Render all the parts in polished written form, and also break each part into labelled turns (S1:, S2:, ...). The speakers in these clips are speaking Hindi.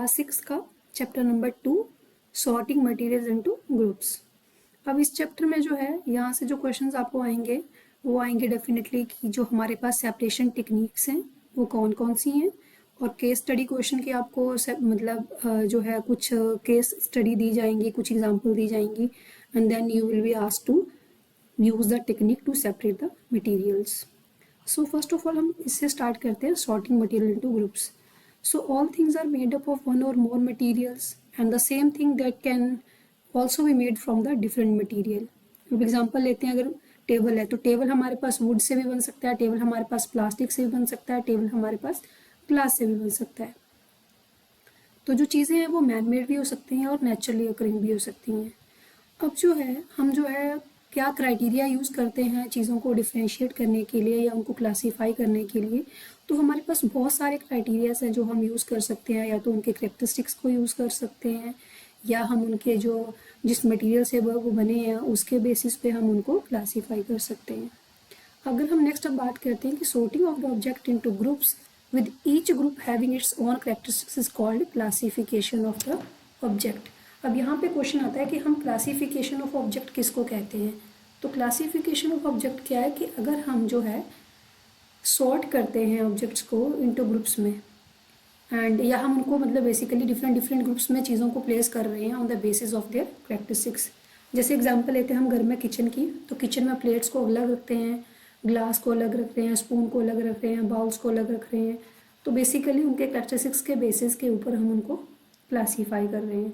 S1: क्लास 6 का chapter number 2 sorting materials into groups. अब इस चैप्टर में जो है यहाँ से जो क्वेश्चंस आपको आएंगे वो आएंगे डेफिनेटली कि जो हमारे पास सेपरेशन टेक्निक्स हैं वो कौन कौन सी हैं, और केस स्टडी क्वेश्चन की आपको जो है कुछ केस स्टडी दी जाएंगी, कुछ एग्जांपल दी जाएंगी, and then you will be asked to use the technique to separate the materials. So first of all हम इससे स्टार्ट करते हैं sorting material into groups. So all things are made up of one or more materials, and the same thing that can also be made from the different material. अब एग्जांपल लेते हैं, अगर टेबल है तो टेबल हमारे पास वुड से भी बन सकता है, टेबल हमारे पास प्लास्टिक से भी बन सकता है, टेबल हमारे पास ग्लास से भी बन सकता है। तो जो चीज़ें हैं वो मैन मेड भी हो सकती हैं और नेचुरली अकरिंग भी हो सकती हैं। अब जो है हम जो है क्या क्राइटेरिया यूज़ करते हैं चीज़ों को डिफ्रेंशिएट करने के लिए या उनको क्लासीफाई करने के लिए, तो हमारे पास बहुत सारे क्राइटेरियाज हैं जो हम यूज़ कर सकते हैं। या तो उनके करेक्टरिस्टिक्स को यूज़ कर सकते हैं, या हम उनके जो जिस मटेरियल से वो बने हैं उसके बेसिस पे हम उनको क्लासीफाई कर सकते हैं। अगर हम नेक्स्ट अब बात करते हैं कि sorting of the object into groups with each group having its own characteristics is called classification of the object। अब यहाँ पे क्वेश्चन आता है कि हम क्लासिफिकेशन ऑफ ऑब्जेक्ट किसको कहते हैं। तो क्लासिफिकेशन ऑफ ऑब्जेक्ट क्या है कि अगर हम जो है सॉर्ट करते हैं ऑब्जेक्ट्स को इनटू ग्रुप्स में, एंड या हम उनको मतलब बेसिकली डिफरेंट डिफरेंट ग्रुप्स में चीज़ों को प्लेस कर रहे हैं on the basis of their characteristics. जैसे एग्जांपल लेते हैं हम घर में किचन की, तो किचन में प्लेट्स को अलग रखते हैं, ग्लास को अलग रख रहे हैं, स्पून को अलग रख रहे हैं, बाउल्स को अलग रख रहे हैं। तो बेसिकली उनके कैरेक्टरिस्टिक्स के बेसिस के ऊपर हम उनको क्लासीफाई कर रहे हैं।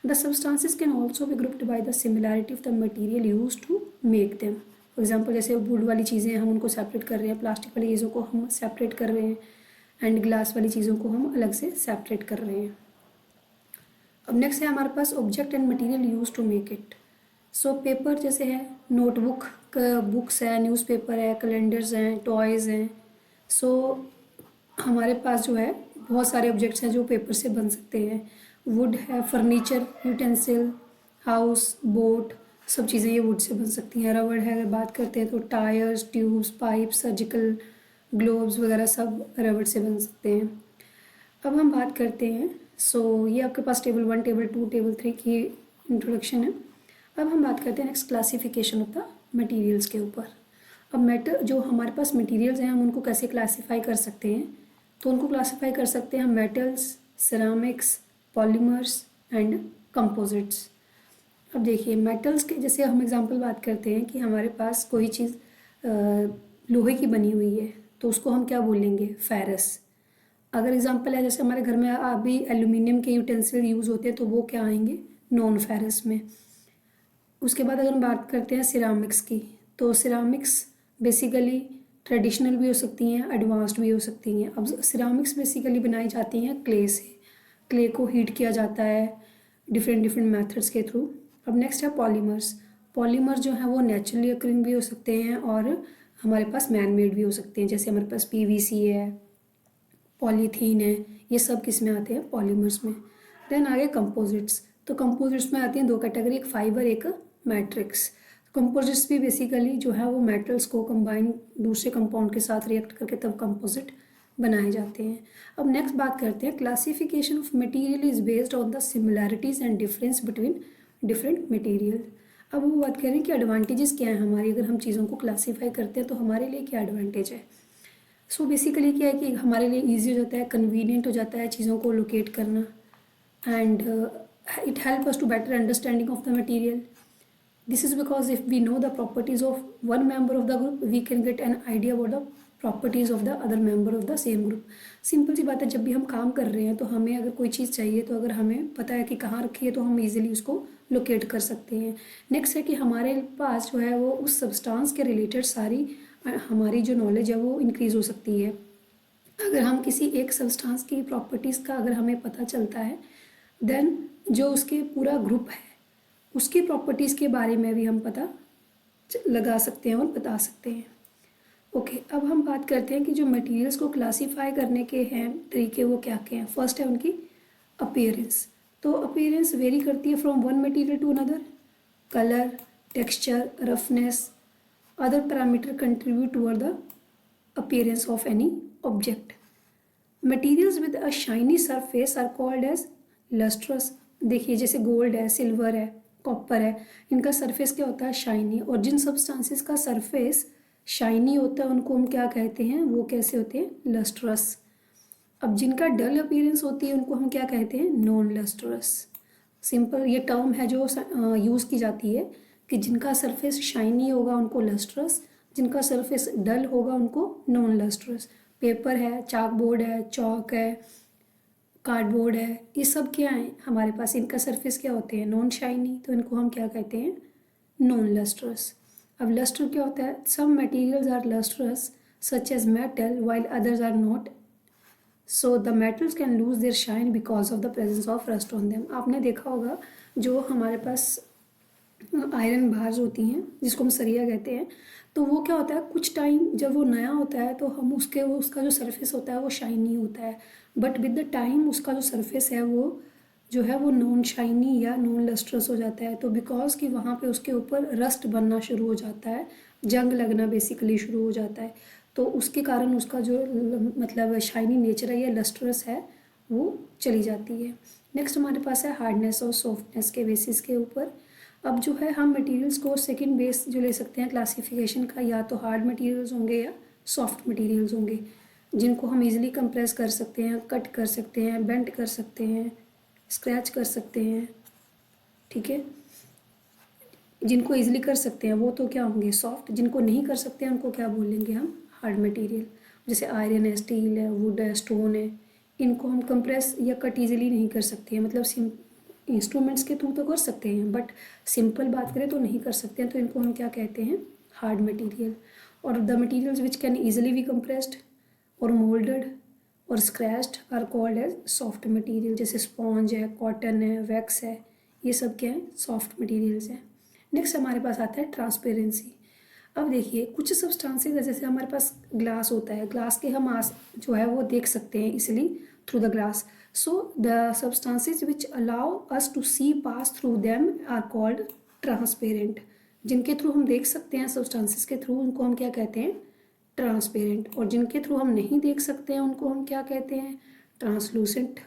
S1: The substances can also be grouped by the similarity of the material used to make them। For example जैसे वुड वाली चीज़ें हम उनको सेपरेट कर रहे हैं, प्लास्टिक वाली चीज़ों को हम सेपरेट कर रहे हैं, एंड ग्लास वाली चीज़ों को हम अलग से सेपरेट कर रहे हैं। अब नेक्स्ट है हमारे पास object and material use to make it. So paper जैसे है, नोटबुक, बुक्स है, न्यूज़पेपर है, कैलेंडर्स हैं, टॉयज़ हैं। सो हमारे पास जो है बहुत सारे ऑब्जेक्ट्स हैं जो पेपर से बन सकते हैं। वुड है, फर्नीचर, यूटेंसिल, हाउस, बोट, सब चीज़ें ये वुड से बन सकती हैं। रबड़ है, अगर बात करते हैं तो tyres, tubes, pipe, surgical gloves वगैरह सब रबड़ से बन सकते हैं। अब हम बात करते हैं, सो ये आपके पास टेबल 1, टेबल 2, टेबल 3 की इंट्रोडक्शन है। अब हम बात करते हैं next classification of the materials के ऊपर। अब जो हमारे पास मटीरियल्स हैं हम उनको कैसे क्लासीफाई कर सकते हैं, तो उनको क्लासीफाई कर सकते हैं हम metals, ceramics, polymers and composites. अब देखिए मेटल्स के जैसे हम एग्जांपल बात करते हैं कि हमारे पास कोई चीज़ लोहे की बनी हुई है तो उसको हम क्या बोलेंगे, फेरस। अगर एग्जांपल है जैसे हमारे घर में अभी एल्यूमिनियम के यूटेंसिल यूज़ होते हैं तो वो क्या आएंगे, नॉन फेरस में। उसके बाद अगर हम बात करते हैं सिरामिक्स की, तो सिरामिक्स बेसिकली ट्रेडिशनल भी हो सकती हैं, एडवांस्ड भी हो सकती हैं। अब सिरामिक्स बेसिकली बनाई जाती हैं क्ले से, क्ले को हीट किया जाता है डिफरेंट डिफरेंट मेथड्स के थ्रू। अब नेक्स्ट है पॉलीमर्स। पॉलीमर जो है वो नेचुरली अकरिंग भी हो सकते हैं और हमारे पास मैन मेड भी हो सकते हैं। जैसे हमारे पास पीवीसी है, पॉलीथीन है, ये सब किस में आते हैं, पॉलीमर्स में। देन आगे कंपोजिट्स। तो कंपोजिट्स में आती हैं दो कैटेगरी, एक फाइबर, एक मैट्रिक्स। कंपोजिट्स भी बेसिकली जो है वो मेटल्स को कंबाइन दूसरे कंपाउंड के साथ रिएक्ट करके तब कंपोजिट बनाए जाते हैं। अब नेक्स्ट बात करते हैं classification of material is based on the similarities and difference between different material. अब वो बात करें कि एडवांटेजेस क्या है हमारी, अगर हम चीज़ों को क्लासीफाई करते हैं तो हमारे लिए क्या एडवांटेज है। सो बेसिकली क्या है कि हमारे लिए ईजी हो जाता है, कन्वीनियंट हो जाता है चीज़ों को लोकेट करना, and it help us to better understanding of the material. This is because if we know the properties of one member of the group, we can get an idea about the properties of the other member of the same group। Simple सी बात है, जब भी हम काम कर रहे हैं तो हमें अगर कोई चीज़ चाहिए तो अगर हमें पता है कि कहाँ रखी है तो हम इजीली उसको लोकेट कर सकते हैं। नेक्स्ट है कि हमारे पास जो है वो उस सब्सटेंस के रिलेटेड सारी हमारी जो नॉलेज है वो इंक्रीज़ हो सकती है। अगर हम किसी एक सब्सटेंस की प्रॉपर्टीज़ का अगर हमें पता चलता है, देन जो उसके पूरा ग्रुप है उसकी प्रॉपर्टीज़ के बारे में भी हम पता लगा सकते हैं और बता सकते हैं। ओके, अब हम बात करते हैं कि जो मटेरियल्स को क्लासीफाई करने के हैं तरीके वो क्या क्या हैं। फर्स्ट है उनकी अपीयरेंस। तो अपीयरेंस वेरी करती है from one material to another. Colour, texture, roughness, other parameter contribute toward the appearance of any object. Materials with a shiny surface are called as lustrous. देखिए जैसे गोल्ड है, सिल्वर है, कॉपर है, इनका सरफेस क्या होता है? शाइनी। और जिन सब्सटेंसेस का सरफेस शाइनी होता है उनको हम क्या कहते हैं? वो कैसे होते हैं? लस्ट्रस। अब जिनका डल अपीयरेंस होती है उनको हम क्या कहते हैं? Non lustrous. सिंपल ये टर्म है जो यूज़ की जाती है कि जिनका सरफेस शाइनी होगा उनको लस्ट्रस, जिनका सरफेस डल होगा उनको नॉन लस्ट्रस। पेपर है, चाक बोर्ड है, चौक है, कार्डबोर्ड है, ये सब क्या है हमारे पास? इनका सरफेस क्या होते हैं? नॉन शाइनी, तो इनको हम क्या कहते हैं? Non lustrous. अब लस्टर क्या होता है? Some materials are lustrous such as metal while others are not, so the metals can lose their shine because of the presence of rust on them. आपने देखा होगा जो हमारे पास आयरन बार्स होती हैं जिसको हम सरिया कहते हैं, तो वो क्या होता है? कुछ टाइम जब वो नया होता है तो हम उसका जो सरफेस होता है वो शाइनी होता है, बट विद द टाइम उसका जो सरफेस है वो जो है वो नॉन शाइनी या नॉन लस्ट्रस हो जाता है। तो बिकॉज कि वहाँ पे उसके ऊपर रस्ट बनना शुरू हो जाता है, जंग लगना बेसिकली शुरू हो जाता है, तो उसके कारण उसका जो मतलब शाइनी नेचर है या लस्ट्रस है वो चली जाती है। नेक्स्ट हमारे पास है हार्डनेस और सॉफ्टनेस के बेसिस के ऊपर। अब जो है हम मटेरियल्स को सेकंड बेस जो ले सकते हैं क्लासिफिकेशन का, या तो हार्ड मटेरियल्स होंगे या सॉफ्ट मटेरियल्स होंगे, जिनको हम इजीली कंप्रेस कर सकते हैं, कट कर सकते हैं, बेंड कर सकते हैं, स्क्रैच कर सकते हैं, ठीक है। जिनको इजीली कर सकते हैं वो तो क्या होंगे? सॉफ्ट। जिनको नहीं कर सकते हैं उनको क्या बोलेंगे हम? Hard material. जैसे आयरन है, स्टील है, वुड है, स्टोन है, इनको हम कंप्रेस या कट इजीली नहीं कर सकते हैं, मतलब इंस्ट्रूमेंट्स के थ्रू तो कर सकते हैं बट सिंपल बात करें तो नहीं कर सकते हैं, तो इनको हम क्या कहते हैं? Hard material. और the materials which can easily be compressed और मोल्डेड और scratched are called as soft material. जैसे स्पॉन्ज है, कॉटन है, वैक्स है, ये सब क्या है? सॉफ्ट मटेरियल्स हैं। नेक्स्ट हमारे पास आता है ट्रांसपेरेंसी। अब देखिए कुछ सब्सटेंसेस है, जैसे हमारे पास ग्लास होता है, ग्लास के हम जो है वो देख सकते हैं इसलिए through the glass. So the substances which allow us to see pass through them are called transparent. जिनके थ्रू हम देख सकते हैं सब्सटेंसेस के थ्रू, उनको हम क्या कहते हैं? ट्रांसपेरेंट। और जिनके थ्रू हम नहीं देख सकते हैं उनको हम क्या कहते हैं? ट्रांसलूसेंट।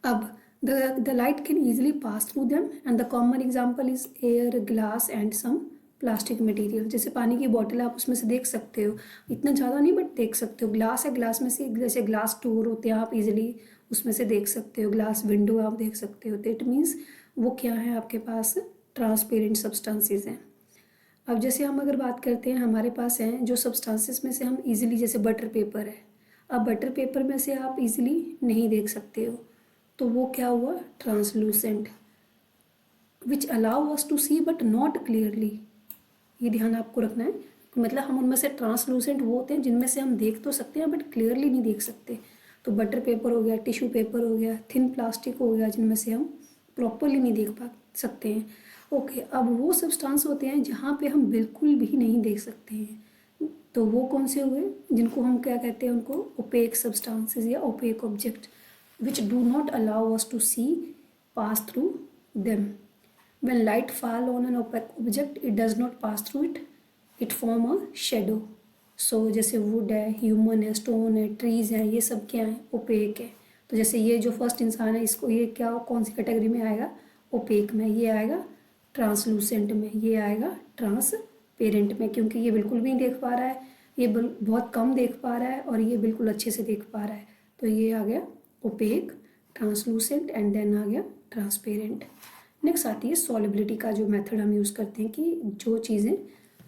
S1: अब the light can easily pass through them and the common example is air, glass and some plastic material. जैसे पानी की बोतल आप उसमें से देख सकते हो, इतना ज़्यादा नहीं बट देख सकते हो। ग्लास है, ग्लास में से जैसे ग्लास डोर होते हैं आप इजीली उसमें से देख सकते हो, ग्लास विंडो आप देख सकते हो, तो इट मीन्स वो क्या है? आपके पास ट्रांसपेरेंट सब्सटेंसेस हैं। अब जैसे हम अगर बात करते हैं, हमारे पास हैं जो सब्सटेंसेस में से हम इजीली, जैसे बटर पेपर है, अब बटर पेपर में से आप इजीली नहीं देख सकते हो, तो वो क्या हुआ? Translucent. Which allow us to see but not clearly, ये ध्यान आपको रखना है। मतलब हम उनमें से ट्रांसलूसेंट वो होते हैं जिनमें से हम देख तो सकते हैं बट क्लियरली नहीं देख सकते। तो बटर पेपर हो गया, टिश्यू पेपर हो गया, थिन प्लास्टिक हो गया, जिनमें से हम प्रॉपरली नहीं देख पा सकते हैं। ओके, अब वो सब्सटेंस होते हैं जहाँ पे हम बिल्कुल भी नहीं देख सकते हैं, तो वो कौन से हुए? जिनको हम क्या कहते हैं? उनको ओपेक सब्सटेंसेस या opaque object which do not allow us to see pass through them. When light fall on an opaque object, it does not pass through it. It form a shadow. So जैसे वुड है, ह्यूमन है, स्टोन है, ट्रीज है, ये सब क्या है? ओपेक है। तो जैसे ये जो फर्स्ट इंसान है, इसको ये क्या कौन सी कैटेगरी में आएगा? ओपेक में। ये आएगा ट्रांसलूसेंट में, ये आएगा ट्रांसपेरेंट में, क्योंकि ये बिल्कुल भी नहीं देख पा रहा है, ये बहुत कम देख पा रहा है, और ये बिल्कुल अच्छे से देख पा रहा है। तो ये आ गया ओपेक, ट्रांसलूसेंट एंड देन आ गया ट्रांसपेरेंट। नेक्स्ट आती है सॉलिबिलिटी का जो मेथड हम यूज़ करते हैं कि जो चीज़ें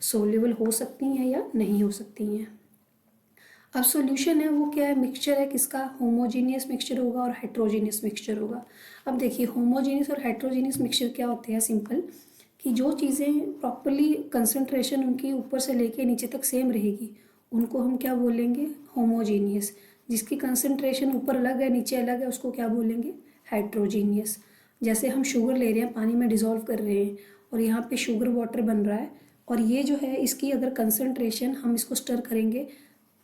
S1: सोल्यूबल हो सकती हैं या नहीं हो सकती हैं। अब सॉल्यूशन है वो क्या है? मिक्सचर है, किसका? होमोजीनियस मिक्सचर होगा और हेट्रोजीनियस मिक्सचर होगा। अब देखिए होमोजीनियस और हेट्रोजीनियस मिक्सचर क्या होते हैं? सिंपल कि जो चीज़ें प्रॉपरली कंसंट्रेशन उनकी ऊपर से लेके नीचे तक सेम रहेगी उनको हम क्या बोलेंगे? होमोजीनियस। जिसकी कंसंट्रेशन ऊपर अलग है नीचे अलग है उसको क्या बोलेंगे? हेट्रोजीनियस। जैसे हम शुगर ले रहे हैं, पानी में डिज़ोल्व कर रहे हैं और यहाँ पे शुगर वाटर बन रहा है, और ये जो है इसकी अगर कंसंट्रेशन हम इसको स्टर करेंगे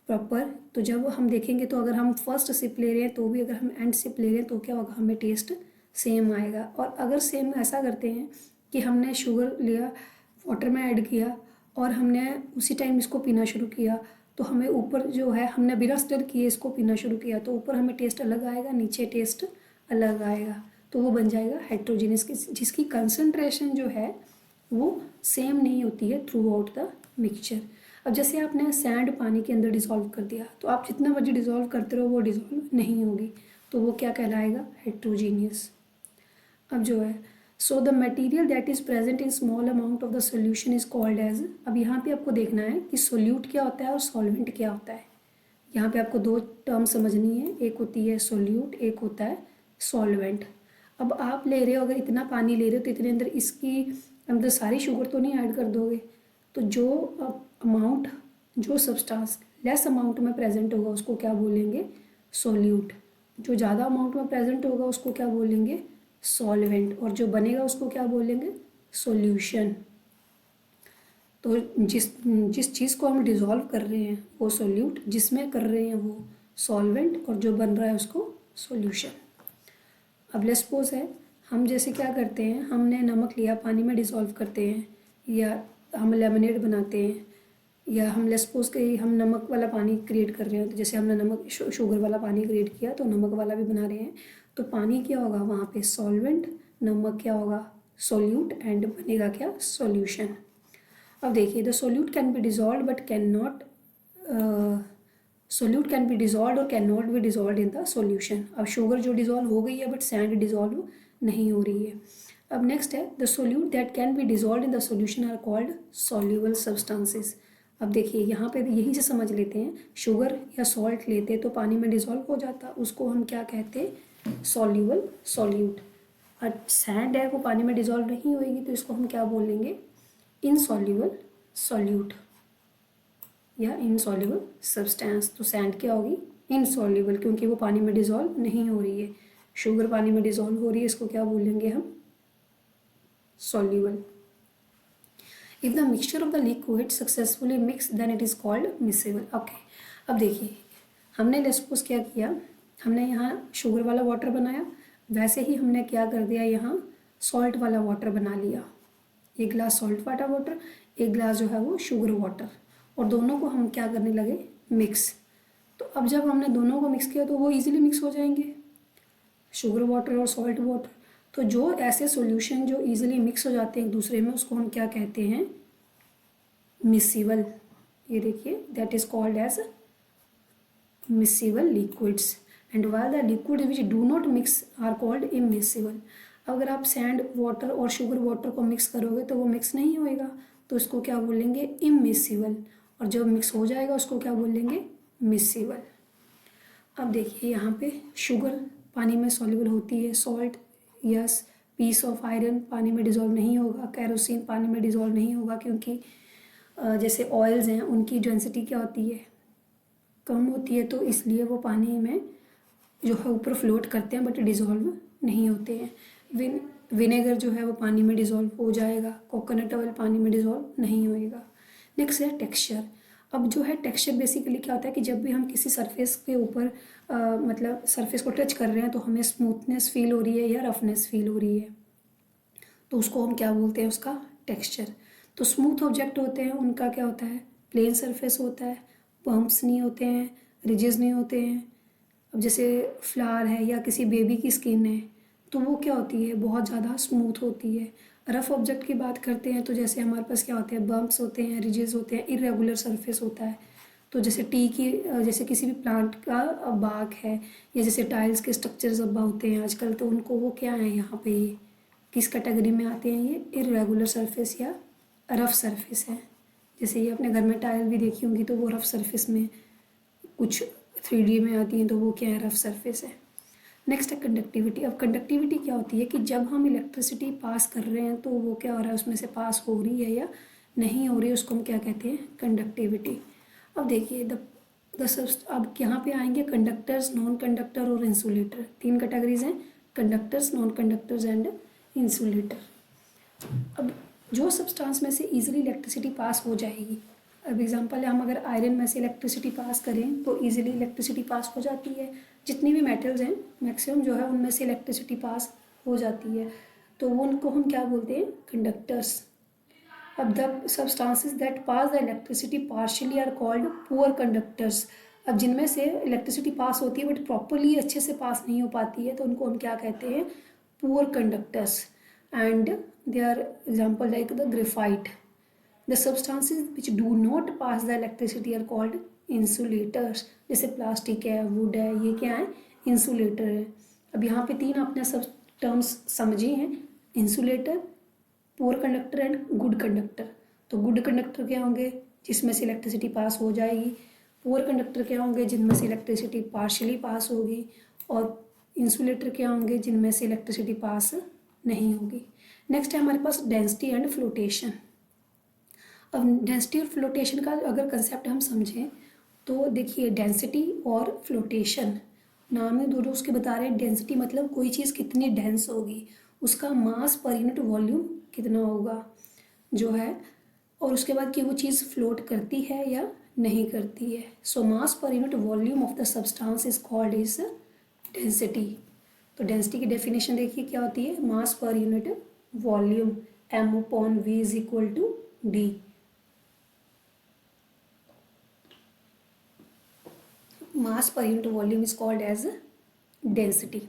S1: प्रॉपर, तो जब हम देखेंगे तो अगर हम फर्स्ट सिप ले रहे हैं तो भी, अगर हम एंड सिप ले रहे हैं तो क्या होगा? हमें टेस्ट सेम आएगा। और अगर सेम ऐसा करते हैं कि हमने शुगर लिया, वाटर में ऐड किया और हमने उसी टाइम इसको पीना शुरू किया, तो हमें ऊपर जो है, हमने बिना स्टर किए इसको पीना शुरू किया तो ऊपर हमें टेस्ट अलग आएगा, नीचे टेस्ट अलग आएगा, तो वो बन जाएगा हेट्रोजीनियस, जिसकी कंसंट्रेशन जो है वो सेम नहीं होती है थ्रू आउट द मिक्सचर। अब जैसे आपने सैंड पानी के अंदर डिज़ोल्व कर दिया तो आप जितना मर्जी डिज़ोल्व करते रहो वो डिज़ोल्व नहीं होगी, तो वो क्या कहलाएगा, हेट्रोजीनियस। अब जो है, so the material that is present in small amount of the solution is called as, अब यहाँ पे आपको देखना है कि सोल्यूट क्या होता है और सॉल्वेंट क्या होता है। यहाँ पे आपको दो टर्म समझनी है, एक होती है सोल्यूट, एक होता है सॉल्वेंट। अब आप ले रहे हो, अगर इतना पानी ले रहे हो तो इतने अंदर इसकी अंदर सारी शुगर तो नहीं ऐड कर दोगे, तो जो अमाउंट, जो सब्सटेंस लेस अमाउंट में प्रेजेंट होगा उसको क्या बोलेंगे, सोल्यूट। जो ज़्यादा अमाउंट में प्रेजेंट होगा उसको क्या बोलेंगे, सॉल्वेंट। और जो बनेगा उसको क्या बोलेंगे, सॉल्यूशन। तो जिस जिस चीज़ को हम डिज़ोल्व कर रहे हैं वो सोल्यूट, जिसमें कर रहे हैं वो सॉल्वेंट, और जो बन रहा है उसको सॉल्यूशन। अब लेट्स सपोज है, हम जैसे क्या करते हैं, हमने नमक लिया, पानी में डिज़ोल्व करते हैं, या हम लेमनेड बनाते हैं, या हम लेट्स सपोज कि हम नमक वाला पानी क्रिएट कर रहे हैं, तो जैसे हमने नमक शुगर वाला पानी क्रिएट किया तो नमक वाला भी बना रहे हैं, तो पानी क्या होगा वहाँ पे, सॉल्वेंट, नमक क्या होगा, सोल्यूट, एंड बनेगा क्या, सॉल्यूशन। अब देखिए, the solute can be dissolve but can not, solute can be dissolve और can not be dissolve in the solution. अब शुगर जो डिजॉल्व हो गई है बट सैंड डिजॉल्व नहीं हो रही है। अब नेक्स्ट है, the solute that can be dissolve in the solution are called soluble substances. अब देखिए यहाँ पे यहीं से समझ लेते हैं, शुगर या सॉल्ट लेते तो पानी में डिजॉल्व हो जाता, उसको हम क्या कहते हैं, सॉल्यूबल सॉल्यूट। और सैंड है वो पानी में डिजॉल्व नहीं होएगी तो इसको हम क्या बोलेंगे, इनसॉल्यूबल सॉल्यूट या इनसॉल्यूबल सब्सटेंस। तो सैंड क्या होगी, इनसॉल्यूबल, क्योंकि वो पानी में डिजॉल्व नहीं हो रही है। शुगर पानी में डिजॉल्व हो रही है, इसको क्या बोलेंगे हम, soluble. If the mixture of the liquid successfully mix then it is called mixable. Okay, अब देखिए, हमने लेट्स सपोज क्या किया, हमने यहाँ शुगर वाला वाटर बनाया, वैसे ही हमने क्या कर दिया, यहाँ सॉल्ट वाला वाटर बना लिया। एक गिलास सॉल्ट वाला वाटर, एक गिलास जो है वो शुगर वाटर, और दोनों को हम क्या करने लगे, मिक्स। तो अब जब हमने दोनों को मिक्स किया तो वो इजीली मिक्स हो जाएंगे, शुगर वाटर और सॉल्ट वाटर। तो जो ऐसे सॉल्यूशन जो इजीली मिक्स हो जाते हैं एक दूसरे में उसको हम क्या कहते हैं, मिक्सिबल। ये देखिए, that is called as miscible liquids, and while the liquid which do not mix are called immiscible। अगर आप सैंड वाटर और शुगर वाटर को मिक्स करोगे तो वो मिक्स नहीं होएगा, तो इसको क्या बोलेंगे, इमिसिबल। और जब मिक्स हो जाएगा उसको क्या बोलेंगे, मिक्सिबल। अब देखिए यहाँ पे शुगर पानी में सॉल्युबल होती है, salt yes, piece of iron पानी में डिजोल्व नहीं होगा, कैरोसिन पानी में डिजोल्व नहीं होगा, क्योंकि जैसे ऑयल्स हैं उनकी डेंसिटी क्या होती है, कम होती है, तो इसलिए वो पानी में जो है ऊपर फ्लोट करते हैं बट डिज़ोल्व नहीं होते हैं। विनेगर जो है वो पानी में डिज़ोल्व हो जाएगा, कोकोनट ऑयल पानी में डिज़ोल्व नहीं होएगा। नेक्स्ट है टेक्सचर। अब जो है टेक्सचर बेसिकली क्या होता है कि जब भी हम किसी सरफेस के ऊपर मतलब सरफेस को टच कर रहे हैं तो हमें स्मूथनेस फील हो रही है या रफनेस फील हो रही है, तो उसको हम क्या बोलते हैं, उसका टेक्सचर। तो स्मूथ ऑब्जेक्ट होते हैं उनका क्या होता है, प्लेन सरफेस होता है, बम्प्स नहीं होते हैं, रिजेस नहीं होते हैं। अब जैसे फ्लावर है या किसी बेबी की स्किन है तो वो क्या होती है, बहुत ज़्यादा स्मूथ होती है। रफ ऑब्जेक्ट की बात करते हैं तो जैसे हमारे पास क्या होते हैं, बम्प्स होते हैं, रिजेस होते हैं, इरेगुलर सरफेस होता है। तो जैसे टी की जैसे किसी भी प्लांट का बाग है, या जैसे टाइल्स के स्ट्रक्चर्स अब होते हैं आजकल, तो उनको वो क्या है, यहाँ पे ये किस कैटेगरी में आते हैं, ये इरेगुलर सरफेस या रफ सरफेस है। जैसे ये अपने घर में टाइल भी देखी होंगी तो वो रफ सरफेस में, कुछ 3D में आती हैं तो वो क्या है, रफ सरफेस है। नेक्स्ट है कंडक्टिविटी। अब कंडक्टिविटी क्या होती है कि जब हम इलेक्ट्रिसिटी पास कर रहे हैं तो वो क्या हो रहा है, उसमें से पास हो रही है या नहीं हो रही है, उसको हम क्या कहते हैं, कंडक्टिविटी। अब देखिए अब यहाँ पे आएंगे कंडक्टर्स, नॉन कंडक्टर और इंसुलेटर। तीन कैटेगरीज हैं, conductors, non conductors and insulator. अब जो सब्सटेंस में से इजीली इलेक्ट्रिसिटी पास हो जाएगी, अब एग्जांपल है, हम अगर आयरन में से इलेक्ट्रिसिटी पास करें तो इजीली इलेक्ट्रिसिटी पास हो जाती है। जितनी भी मेटल्स हैं मैक्सिमम जो है उनमें से इलेक्ट्रिसिटी पास हो जाती है, तो वो उनको हम क्या बोलते हैं, कंडक्टर्स। अब the substances that pass the electricity partially are called poor conductors. अब जिनमें से इलेक्ट्रिसिटी पास होती है बट प्रॉपरली अच्छे से पास नहीं हो पाती है तो उनको हम क्या कहते हैं, poor conductors. And they are example like the graphite. The substances which do not pass the electricity are called insulators. जैसे प्लास्टिक है, वुड है, ये क्या है, इंसुलेटर है। अब यहाँ पे तीन आपने सब टर्म्स समझे हैं, insulator, poor conductor and good conductor. तो गुड कंडक्टर क्या होंगे, जिसमें से इलेक्ट्रिसिटी पास हो जाएगी। पुअर कंडक्टर क्या होंगे, जिनमें से इलेक्ट्रिसिटी पार्शियली पास होगी। और इंसुलेटर क्या होंगे, जिनमें से इलेक्ट्रिसिटी पास नहीं होगी। नेक्स्ट है हमारे पास डेंसिटी एंड फ्लोटेशन। अब डेंसिटी और फ्लोटेशन का अगर कंसेप्ट हम समझें तो देखिए, डेंसिटी और फ्लोटेशन नाम ही दोनों उसके बता रहे हैं। डेंसिटी मतलब कोई चीज़ कितनी डेंस होगी, उसका मास पर यूनिट वॉल्यूम कितना होगा जो है, और उसके बाद कि वो चीज़ फ्लोट करती है या नहीं करती है। So mass per unit volume of the substance is called is density. तो डेंसिटी की डेफिनेशन देखिए क्या होती है, mass per unit volume m/v is equal to d। mass per unit volume is called as density.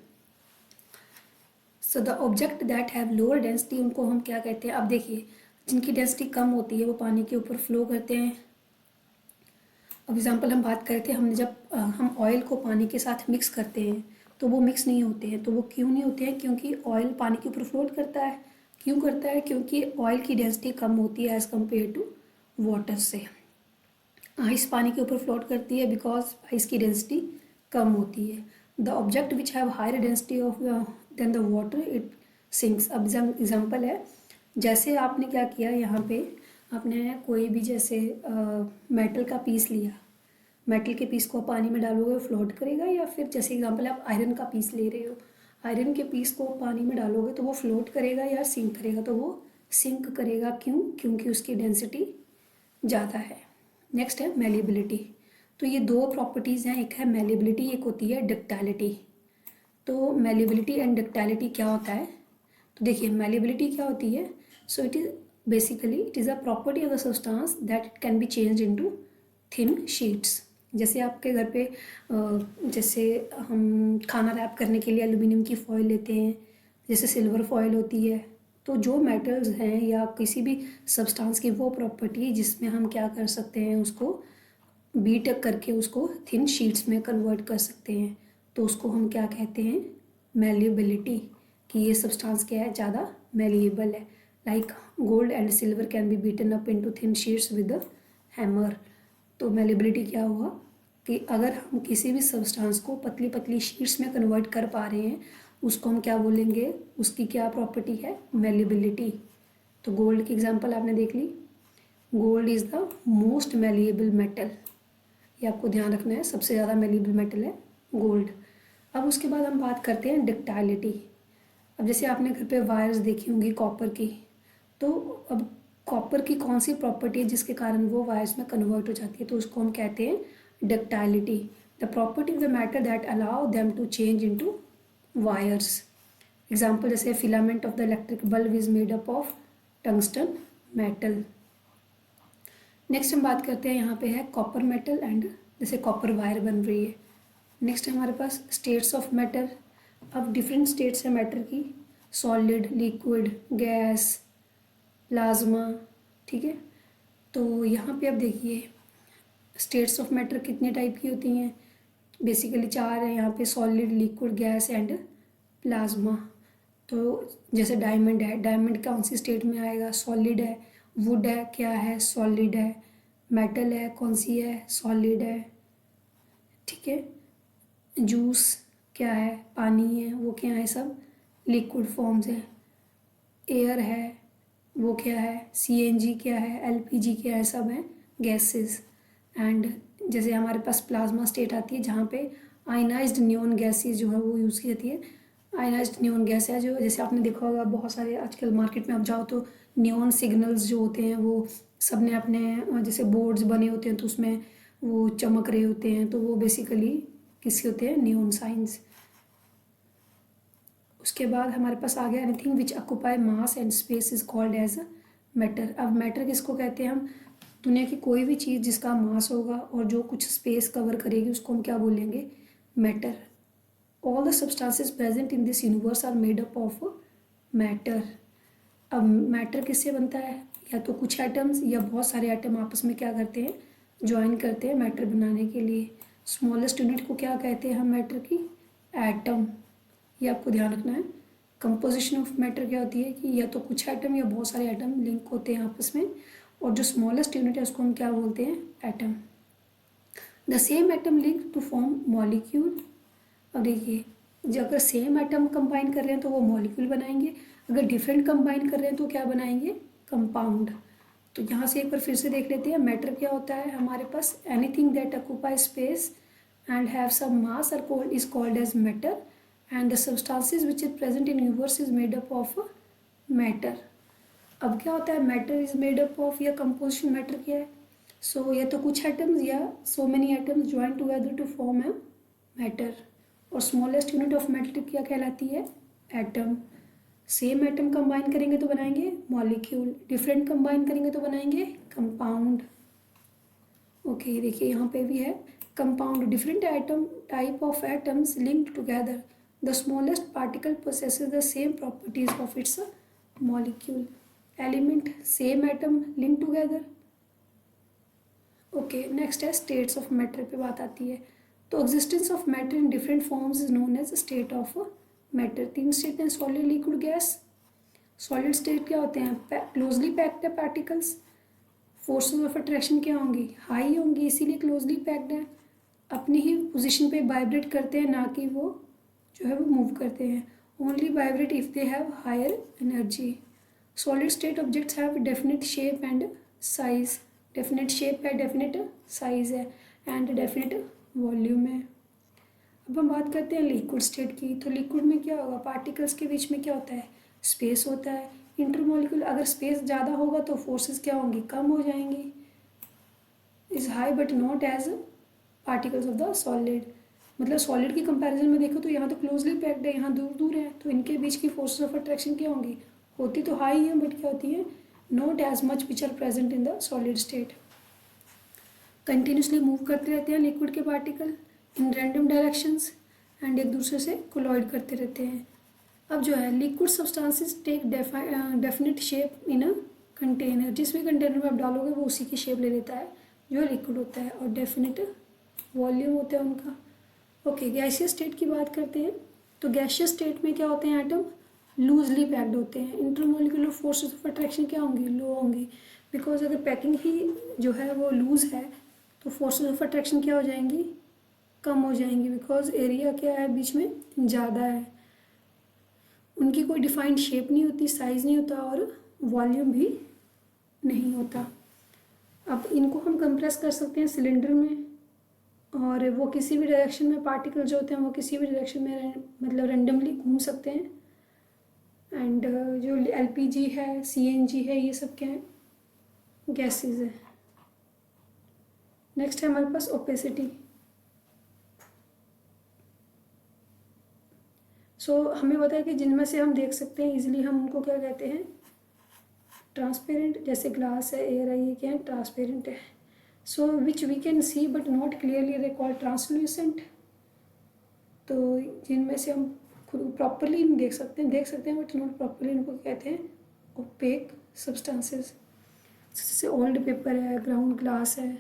S1: So the object that have lower density उनको हम क्या कहते हैं। अब देखिए, जिनकी डेंसिटी कम होती है वो पानी के ऊपर फ्लो करते हैं। अब एग्जांपल हम बात करते हैं, हमने जब हम ऑयल को पानी के साथ मिक्स करते हैं तो वो मिक्स नहीं होते हैं। तो वो क्यों नहीं होते हैं, क्योंकि ऑयल पानी के ऊपर फ्लोट करता है। क्यों करता है, क्योंकि ऑयल की डेंसिटी कम होती है एज़ कम्पेयर टू वाटर से। आइस पानी के ऊपर फ्लोट करती है बिकॉज आइस की डेंसिटी कम होती है। The object which have higher density of then the water it sinks. अब एग्जाम्पल है, जैसे आपने क्या किया, यहाँ पे आपने कोई भी जैसे मेटल का पीस लिया, मेटल के पीस को पानी में डालोगे फ्लोट करेगा, या फिर जैसे एग्जांपल आप आयरन का पीस ले रहे हो, आयरन के पीस को पानी में डालोगे तो वो फ्लोट करेगा या सिंक करेगा, तो वो सिंक करेगा। क्यों, क्योंकि उसकी डेंसिटी ज़्यादा है। नेक्स्ट है मेलिबिलिटी। तो ये दो प्रॉपर्टीज़ हैं, एक है मेलिबिलिटी, एक होती है डक्टाइलिटी। तो मेलिबिलिटी एंड डक्टाइलिटी क्या होता है, तो देखिए मेलिबिलिटी क्या होती है। So it is basically it is a property of the substance that it can be change into thin sheets. जैसे आपके घर पे जैसे हम खाना रैप करने के लिए एल्यूमिनियम की फॉइल लेते हैं, जैसे सिल्वर फॉइल होती है। तो जो मेटल्स हैं या किसी भी सब्सटेंस की वो प्रॉपर्टी जिसमें हम क्या कर सकते हैं, उसको बीट करके उसको थिन शीट्स में कन्वर्ट कर सकते हैं, तो उसको हम क्या कहते हैं, मेलिएबिलिटी। कि ये सब्सटेंस क्या है, ज़्यादा मेलिएबल है। Like gold and silver can be beaten up into thin sheets with a hammer. तो मेलिएबिलिटी क्या हुआ कि अगर हम किसी भी सब्सटेंस को पतली पतली शीट्स में कन्वर्ट कर पा रहे हैं, उसको हम क्या बोलेंगे, उसकी क्या प्रॉपर्टी है, मेलिएबिलिटी। तो गोल्ड की एग्जांपल आपने देख ली, gold is the most malleable metal. ये आपको ध्यान रखना है, सबसे ज़्यादा मेलिएबल मेटल है गोल्ड। अब उसके बाद हम बात करते हैं डक्टाइलिटी। अब जैसे आपने घर पे वायर्स देखी होंगी कॉपर की, तो अब कॉपर की कौन सी प्रॉपर्टी है जिसके कारण वो वायर्स में कन्वर्ट हो जाती है, तो उसको हम कहते हैं ductility. The property of the matter that allow them to change into wires. Example जैसे filament of the electric bulb is made up of tungsten metal. Next हम बात करते हैं, यहाँ पे है कॉपर मेटल एंड जैसे कॉपर वायर बन रही है। नेक्स्ट है हमारे पास स्टेट्स ऑफ मैटर। अब डिफरेंट स्टेट्स है मैटर की, सॉलिड, लिक्विड, गैस, प्लाज्मा, ठीक है। तो यहाँ पे अब देखिए स्टेट्स ऑफ मैटर कितने टाइप की होती हैं, बेसिकली चार है यहाँ पे, solid, liquid, gas and plasma. तो जैसे डायमंड है, डायमंड कौन सी स्टेट में आएगा, सॉलिड है। वुड है, क्या है, सॉलिड है। मेटल है, कौन सी है, सॉलिड है, ठीक है। जूस क्या है, पानी है, वो क्या है, सब लिक्विड फॉर्म्स है। एयर है, वो क्या है, सीएनजी क्या है, एलपीजी क्या है, सब है गैसेस। एंड जैसे हमारे पास प्लाज्मा स्टेट आती है जहाँ पे आयनाइज्ड नियॉन गैसेस जो है वो यूज़ की जाती है। आयनाइज्ड नियॉन गैस है जो, जैसे आपने देखा होगा बहुत सारे आजकल मार्केट में आप जाओ तो नियॉन सिग्नल्स जो होते हैं वो सब ने अपने जैसे बोर्ड्स बने होते हैं तो उसमें वो चमक रहे होते हैं, तो वो बेसिकली किसके होते हैं, नियॉन साइंस। उसके बाद हमारे पास आ गया anything which occupy mass and space is called as matter. अब मैटर किसको कहते हैं हम? दुनिया की कोई भी चीज़ जिसका मास होगा और जो कुछ स्पेस कवर करेगी उसको हम क्या बोलेंगे? Matter. All the substances present in this universe are made up of matter. अब मैटर किससे बनता है? या तो कुछ एटम्स या बहुत सारे एटम आपस में क्या करते हैं? ज्वाइन करते हैं मैटर बनाने के लिए। स्मॉलेस्ट यूनिट को क्या कहते हैं हम मैटर की? एटम। ये आपको ध्यान रखना है। कंपोजिशन ऑफ मैटर क्या होती है कि या तो कुछ एटम या बहुत सारे एटम लिंक होते हैं आपस में, और जो स्मॉलेस्ट यूनिट है उसको हम क्या बोलते हैं? Atom. The same atom link to form molecule. अब देखिए, जो अगर सेम एटम कंबाइन कर रहे हैं तो वो मॉलिक्यूल बनाएंगे, अगर डिफरेंट कंबाइन कर रहे हैं तो क्या बनाएंगे? कंपाउंड। तो यहाँ से एक बार फिर से देख लेते हैं। मैटर क्या होता है हमारे पास? Anything that occupy space and have some mass is called as matter, and the substances which is present in universe is made up of matter. अब क्या होता है? Matter is made up of, या कंपोजिशन मैटर क्या है? सो या तो कुछ एटम्स या so many atoms join together to form a matter. और स्मॉलेस्ट यूनिट ऑफ मैटर क्या कहलाती है? एटम। सेम एटम कंबाइन करेंगे तो बनाएंगे मॉलिक्यूल, डिफरेंट कंबाइन करेंगे तो बनाएंगे कंपाउंड। ओके, देखिए यहाँ पे भी है compound, different atom type of atoms linked together, the smallest particle possesses the same properties of its molecule. Element, same atom link together. Okay, next है स्टेट्स ऑफ मैटर पे बात आती है। तो existence of matter in different forms is known as state of matter. 3 state हैं, solid, liquid, gas. Solid state क्या होते हैं? क्लोजली पैक्ड है पार्टिकल्स। फोर्सेस ऑफ अट्रैक्शन क्या होंगी? हाई होंगी, इसीलिए क्लोजली पैक्ड है। अपनी ही पोजीशन पे वाइब्रेट करते हैं, ना कि वो जो है वो मूव करते हैं। Only vibrate if they have higher energy. Solid state objects have definite shape and size. Definite shape है, डेफिनेट साइज है, एंड डेफिनेट वॉल्यूम है। अब हम बात करते हैं लिक्विड स्टेट की। तो लिक्विड में क्या होगा? पार्टिकल्स के बीच में क्या होता है? स्पेस होता है। इंटरमोलिक्यूल, अगर स्पेस ज़्यादा होगा तो फोर्सेस क्या होंगी? कम हो जाएंगी। Is high but not as particles of the solid. मतलब सॉलिड की कंपैरिजन में देखो तो यहाँ तो क्लोजली पैक्ड है, यहाँ दूर दूर है, तो इनके बीच की फोर्सेस ऑफ अट्रैक्शन क्या होंगी? होती तो हाई है बट क्या होती है? Not as much which are present in the solid state. Continuously move करते रहते हैं लिक्विड के particle in random directions, and एक दूसरे से कोलॉइड करते रहते हैं। अब जो है liquid substances take definite shape in a container. जिस भी कंटेनर में आप डालोगे वो उसी की शेप ले लेता है जो लिक्विड होता है, और डेफिनेट वॉल्यूम होता है उनका। ओके, गैसियस स्टेट की बात करते हैं। तो गैसियस स्टेट में क्या होते हैं? एटम लूजली पैक्ड होते हैं। इंटरमोलिकुलर फोर्सेस ऑफ अट्रैक्शन क्या होंगी? लो होंगी, बिकॉज अगर पैकिंग ही जो है वो लूज है तो फोर्सेस ऑफ अट्रैक्शन क्या हो जाएंगी? कम हो जाएंगी, बिकॉज एरिया क्या है बीच में? ज़्यादा है। उनकी कोई डिफाइंड शेप नहीं होती, साइज नहीं होता, और वॉल्यूम भी नहीं होता। अब इनको हम कंप्रेस कर सकते हैं सिलेंडर में, और वो किसी भी डायरेक्शन में पार्टिकल जो होते हैं वो किसी भी डायरेक्शन में मतलब रेंडमली घूम सकते हैं। एंड जो एलपीजी है, सीएनजी है, ये सब क्या है? गैसेस है। नेक्स्ट है हमारे पास ओपेसिटी। सो हमें पता है कि जिनमें से हम देख सकते हैं इजीली, हम उनको क्या कहते हैं? ट्रांसपेरेंट। जैसे ग्लास है, एयर है, ये क्या है? ट्रांसपेरेंट है। So which we can see but not clearly they called translucent. तो जिनमें से हम खुद प्रॉपरली नहीं देख सकते हैं बट नॉट प्रॉपरली, इनको कहते हैं ओपेक सब्सटेंसेस। जैसे ओल्ड पेपर है, ग्राउंड ग्लास है।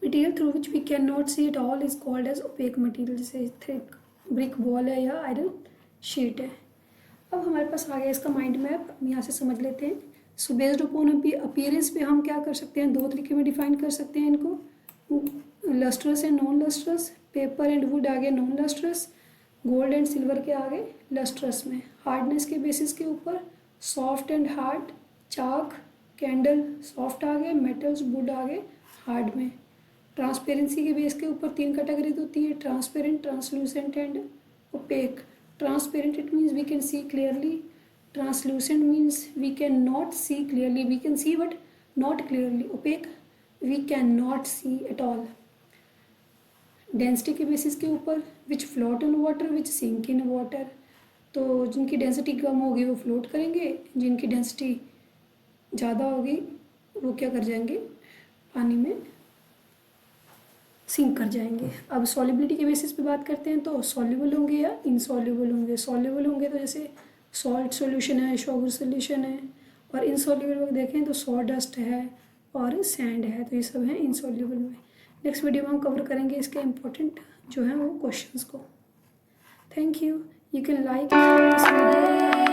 S1: Material through which we can not see it all is called as opaque material. जैसे थिक ब्रिक वॉल है या आयरन शीट है। अब हमारे पास आ गया इसका माइंड मैप, हम यहाँ से समझ लेते हैं। सो बेस्ड अपॉन अपीयरेंस पे हम क्या कर सकते हैं? 2 तरीके में डिफाइन कर सकते हैं इनको, lustrous and non lustrous. Paper and wood आगे non lustrous, gold and silver के आगे लस्ट्रस में। हार्डनेस के बेसिस के ऊपर soft and hard, chalk, candle soft आ गए, मेटल्स वुड आ गए हार्ड में। ट्रांसपेरेंसी के बेस के ऊपर 3 कैटेगरीज होती है, transparent, translucent and opaque. Transparent it means we can see clearly, translucent means we cannot see clearly, we can see but not clearly. Opaque we cannot see at all. Density के बेसिस के ऊपर which float on water, which sink in water. तो जिनकी डेंसिटी कम होगी वो फ्लोट करेंगे, जिनकी डेंसिटी ज़्यादा होगी वो क्या कर जाएंगे, पानी में सिंक कर जाएंगे। अब सॉल्युबिलिटी के बेसिस पे बात करते हैं तो सॉल्युबल होंगे या इनसॉल्युबल होंगे। सॉल्युबल होंगे तो जैसे सॉल्ट सॉल्यूशन है, शुगर सॉल्यूशन है, और इनसॉल्युबल में देखें तो सॉडस्ट है और सैंड है, तो ये सब है इनसॉल्युबल में। नेक्स्ट वीडियो में हम कवर करेंगे इसके इम्पोर्टेंट जो है वो क्वेश्चंस को। Thank you. You can like this video.